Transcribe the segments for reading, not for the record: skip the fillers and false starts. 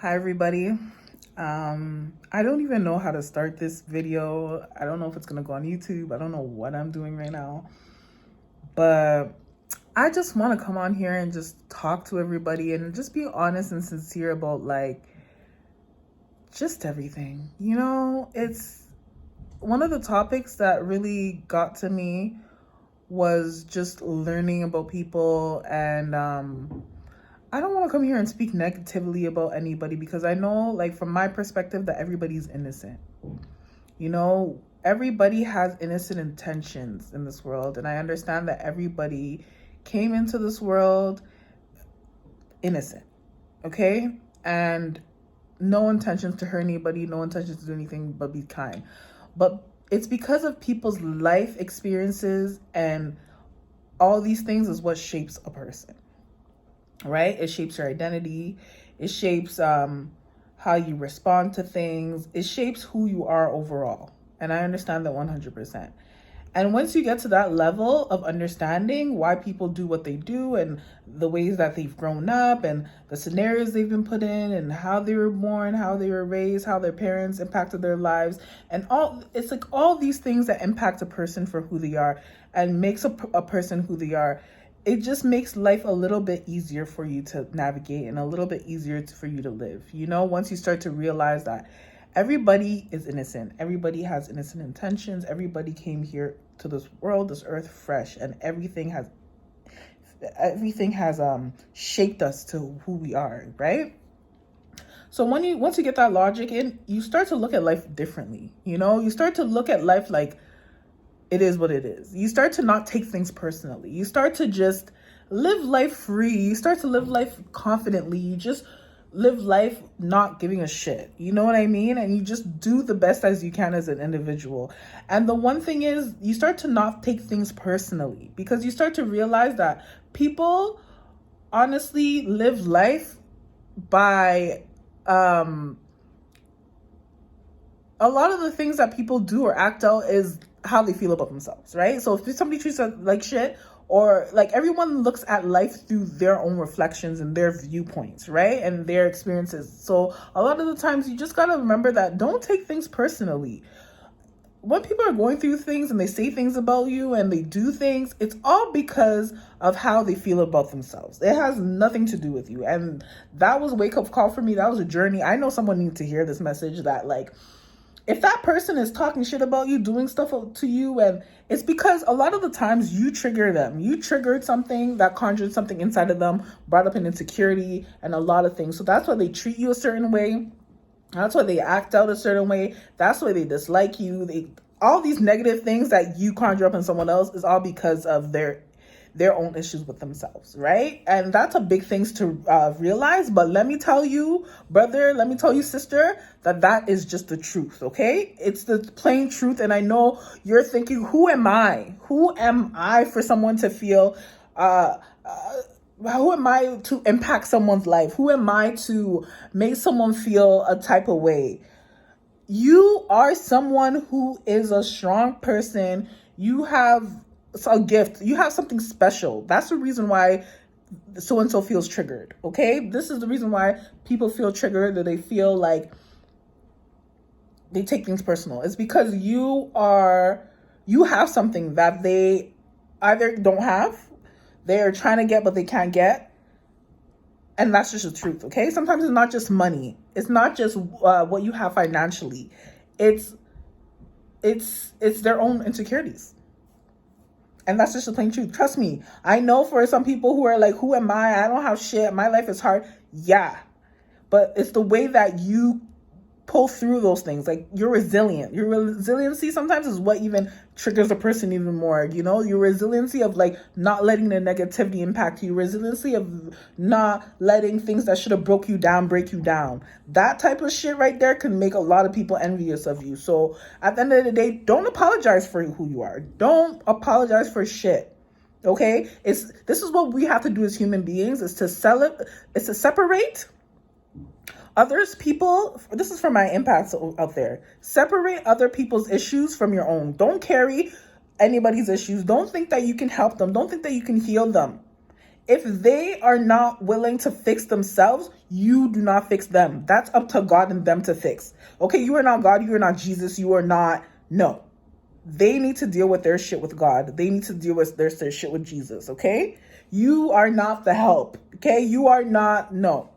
Hi everybody. I don't even know how to start this video. I don't know if it's gonna go on YouTube. I don't know what I'm doing right now. But I just want to come on here and just talk to everybody and just be honest and sincere about just everything. It's one of the topics that really got to me was just learning about people, and I don't want to come here and speak negatively about anybody because I know, from my perspective, that everybody's innocent. Everybody has innocent intentions in this world, and I understand that everybody came into this world innocent, okay? And no intentions to hurt anybody, no intentions to do anything but be kind. But it's because of people's life experiences and all these things is what shapes a person, right? It shapes your identity. It shapes how you respond to things. It shapes who you are overall. And I understand that 100%. And once you get to that level of understanding why people do what they do and the ways that they've grown up and the scenarios they've been put in and how they were born, how they were raised, how their parents impacted their lives, and it's like all these things that impact a person for who they are and makes a person who they are. It just makes life a little bit easier for you to navigate and a little bit easier for you to live. Once you start to realize that everybody is innocent. Everybody has innocent intentions. Everybody came here to this world, this earth, fresh, and everything has shaped us to who we are, right? So once you get that logic in, you start to look at life differently. You start to look at life like it is what it is. You start to not take things personally. You start to just live life free. You start to live life confidently. You just live life not giving a shit. You know what I mean? And you just do the best as you can as an individual. And the one thing is, you start to not take things personally because you start to realize that people honestly live life by a lot of the things that people do or act out is how they feel about themselves, right? So if somebody treats us like shit, or everyone looks at life through their own reflections and their viewpoints, right? And their experiences. So a lot of the times you just gotta remember that don't take things personally. When people are going through things and they say things about you and they do things, it's all because of how they feel about themselves. It has nothing to do with you. And that was a wake-up call for me. That was a journey. I know someone needs to hear this message that if that person is talking shit about you, doing stuff to you, and it's because a lot of the times you trigger them. You triggered something that conjured something inside of them, brought up an insecurity and a lot of things. So that's why they treat you a certain way. That's why they act out a certain way. That's why they dislike you. All these negative things that you conjure up in someone else is all because of their own issues with themselves, right? And that's a big thing to realize. But let me tell you, brother, let me tell you, sister, that is just the truth, okay? It's the plain truth. And I know you're thinking, who am I? Who am I for someone to feel, who am I to impact someone's life? Who am I to make someone feel a type of way? You are someone who is a strong person. You have a gift. You have something special. That's the reason why so-and-so feels triggered, okay? This is the reason why people feel triggered, that they feel like they take things personal. It's because you have something that they either don't have, they're trying to get, but they can't get. And that's just the truth, okay? Sometimes it's not just money. It's not just what you have financially. It's their own insecurities. And that's just the plain truth. Trust me. I know for some people who are like, who am I? I don't have shit. My life is hard. Yeah. But it's the way that you pull through those things. You're resilient. Your resiliency sometimes is what even triggers a person even more. Your resiliency of not letting the negativity impact you. Resiliency of not letting things that should have break you down. That type of shit right there can make a lot of people envious of you. So at the end of the day, don't apologize for who you are. Don't apologize for shit. Okay? This is what we have to do as human beings, is to separate people. This is for my impacts out there. Separate other people's issues from your own. Don't carry anybody's issues. Don't think that you can help them. Don't think that you can heal them. If they are not willing to fix themselves, you do not fix them. That's up to God and them to fix. Okay, you are not God, you are not Jesus, you are not, no. They need to deal with their shit with God. They need to deal with their shit with Jesus, okay? You are not the help, okay? You are not, no.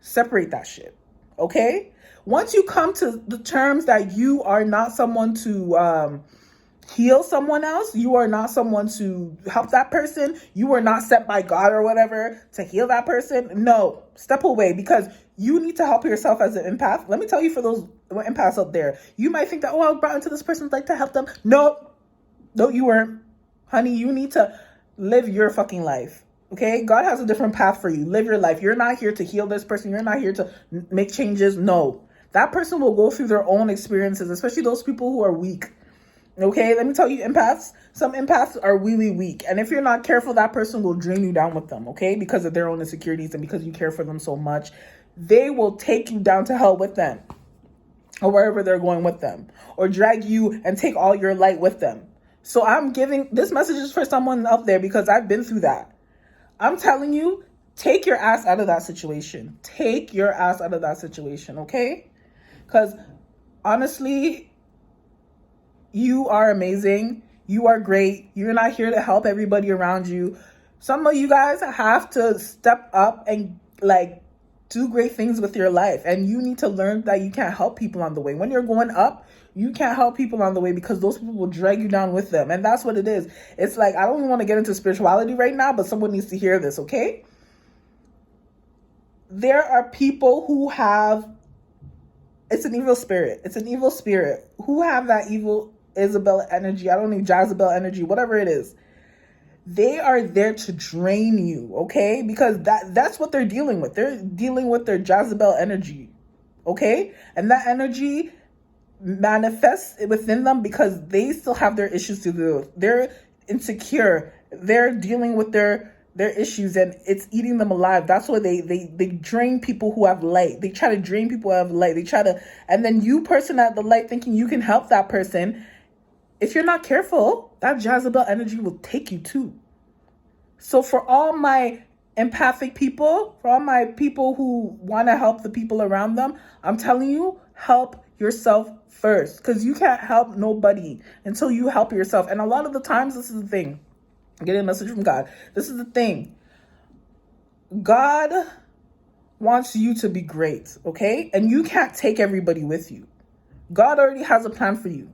Separate that shit, okay? Once you come to the terms that you are not someone to heal someone else, you are not someone to help that person, you are not sent by God or whatever to heal that person, no, step away, because you need to help yourself as an empath. Let me tell you, for those empaths out there, you might think that, oh, I was brought into this person's life to help them. No, you weren't. Honey, you need to live your fucking life. Okay, God has a different path for you. Live your life. You're not here to heal this person. You're not here to make changes. No, that person will go through their own experiences, especially those people who are weak. Okay, let me tell you, empaths, some empaths are really weak. And if you're not careful, that person will drain you down with them, okay? Because of their own insecurities and because you care for them so much. They will take you down to hell with them, or wherever they're going with them, or drag you and take all your light with them. So I'm giving this message is for someone out there, because I've been through that. I'm telling you, take your ass out of that situation. Take your ass out of that situation, okay? Because honestly, you are amazing. You are great. You're not here to help everybody around you. Some of you guys have to step up and do great things with your life. And you need to learn that you can't help people on the way. When you're going up, you can't help people on the way, because those people will drag you down with them. And that's what it is. It's like, I don't even want to get into spirituality right now, but someone needs to hear this, okay? There are people who have, it's an evil spirit. It's an evil spirit who have that evil Isabel energy. I don't know, Jezebel energy, whatever it is. They are there to drain you, okay? Because that's what they're dealing with. They're dealing with their Jezebel energy, okay? And that energy manifests within them because they still have their issues to deal with. They're insecure. They're dealing with their issues, and it's eating them alive. That's why they drain people who have light. They try to drain people who have light. And then you person at the light thinking you can help that person. If you're not careful, that Jezebel energy will take you too. So for all my empathic people, for all my people who want to help the people around them, I'm telling you, help yourself first, because you can't help nobody until you help yourself. And a lot of the times, this is the thing. I'm getting a message from God. This is the thing. God wants you to be great, okay? And you can't take everybody with you. God already has a plan for you.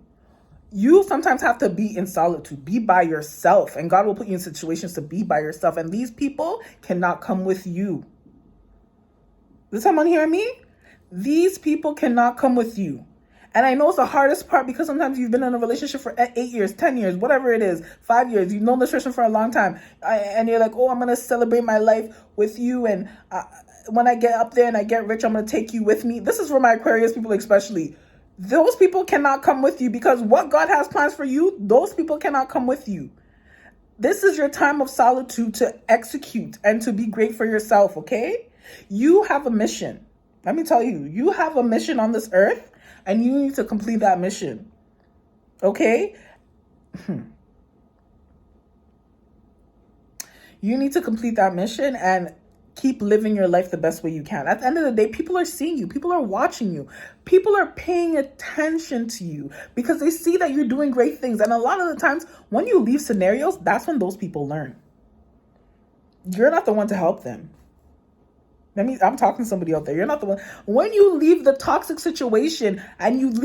You sometimes have to be in solitude, be by yourself, and God will put you in situations to be by yourself. And these people cannot come with you. Does someone hear me? These people cannot come with you. And I know it's the hardest part, because sometimes you've been in a relationship for 8 years, 10 years, whatever it is, 5 years. You've known this person for a long time. And you're like, oh, I'm going to celebrate my life with you. And when I get up there and I get rich, I'm going to take you with me. This is for my Aquarius people especially. Those people cannot come with you, because what God has plans for you, those people cannot come with you. This is your time of solitude to execute and to be great for yourself, okay? You have a mission. Let me tell you, you have a mission on this earth, and you need to complete that mission, okay? You need to complete that mission and keep living your life the best way you can. At the end of the day, people are seeing you. People are watching you. People are paying attention to you because they see that you're doing great things. And a lot of the times, when you leave scenarios, that's when those people learn. You're not the one to help them. I'm talking to somebody out there. You're not the one. When you leave the toxic situation and you leave